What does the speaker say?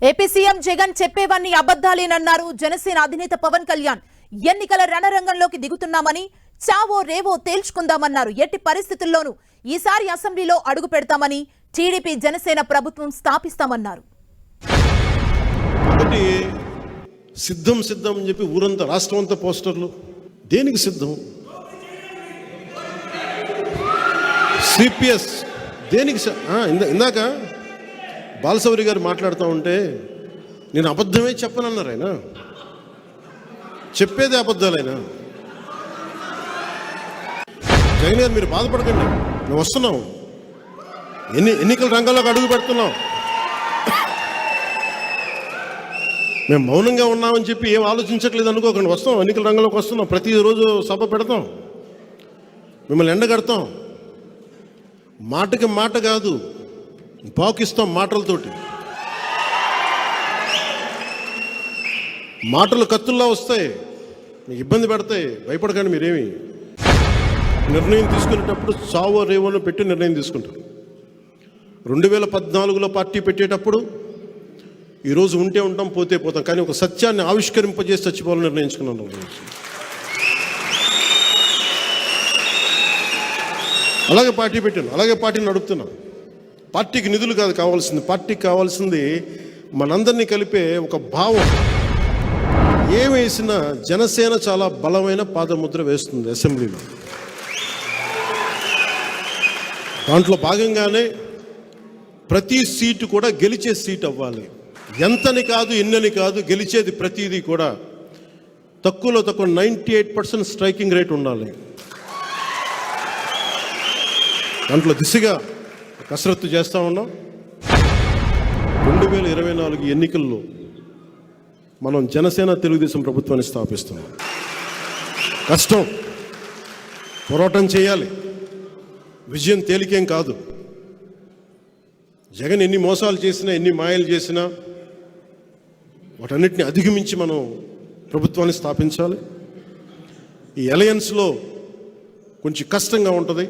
AP CM Jagan చెప్పేవన్నీ అబద్ధాలేనన్నారు జనసేన అధినేత పవన్ కళ్యాణ్. ఎన్నికల రణరంగంలోకి దిగుతున్నామని, చావో రేవో తేల్చుకుందామన్నారు. ఎట్టి పరిస్థితుల్లోనూ ఈసారి అసెంబ్లీలో అడుగు పెడతామని, టీడీపీ జనసేన ప్రభుత్వం స్థాపిస్తామన్నారు. సిద్ధం సిద్ధం అని చెప్పి ఊరంతా రాష్ట్రం అంతా పోస్టర్లు. దేనికి సిద్ధం? సిపిఎస్ దేనికి? ఇందాక బాలసౌరి గారు మాట్లాడుతూ ఉంటే నేను అబద్ధమే చెప్పనన్నారు. ఆయన చెప్పేది అబద్ధాలైనా. జగన్ గారు మీరు బాధపడకండి, మేము వస్తున్నాం, ఎన్నికల రంగంలోకి అడుగు పెడుతున్నాం. మేము మౌనంగా ఉన్నామని చెప్పి ఏం ఆలోచించట్లేదు అనుకోకండి. వస్తాం, ఎన్నికల రంగంలోకి వస్తున్నాం. ప్రతిరోజు సభ పెడతాం, మిమ్మల్ని ఎండగడతాం. మాటకి మాట కాదు, పాకిస్తాం మాటలతోటి. మాటలు కత్తుల్లా వస్తాయి, మీకు ఇబ్బంది పెడతాయి. భయపడకండి. మీరేమి నిర్ణయం తీసుకునేటప్పుడు చావో రేవోను పెట్టి నిర్ణయం తీసుకుంటారు. 2014లో పార్టీ పెట్టేటప్పుడు ఈరోజు ఉంటే ఉంటాం, పోతే పోతాం, కానీ ఒక సత్యాన్ని ఆవిష్కరింపజేసి చచ్చిపోవాలని నిర్ణయించుకున్నాను. అలాగే పార్టీ పెట్టాను, అలాగే పార్టీని నడుపుతున్నాను. పార్టీకి నిధులు కాదు కావాల్సింది, పార్టీకి కావాల్సింది మనందరినీ కలిపే ఒక భావం. ఏం వేసినా జనసేన చాలా బలమైన పాదముద్ర వేస్తుంది అసెంబ్లీలో. దాంట్లో భాగంగానే ప్రతి సీటు కూడా గెలిచే సీట్ అవ్వాలి. ఎంతని కాదు, ఎన్నని కాదు, గెలిచేది ప్రతిదీ కూడా తక్కువలో తక్కువ 98% స్ట్రైకింగ్ రేట్ ఉండాలి. దాంట్లో దిశగా కసరత్తు చేస్తూ ఉన్నాం. 2024 ఎన్నికల్లో మనం జనసేన తెలుగుదేశం ప్రభుత్వాన్ని స్థాపిస్తున్నాం. కష్టం, పోరాటం చేయాలి. విజయం తేలికేం కాదు. జగన్ ఎన్ని మోసాలు చేసినా, ఎన్ని మాయలు చేసినా వాటన్నిటిని అధిగమించి మనం ప్రభుత్వాన్ని స్థాపించాలి. ఈ అలయన్స్లో కొంచెం కష్టంగా ఉంటుంది.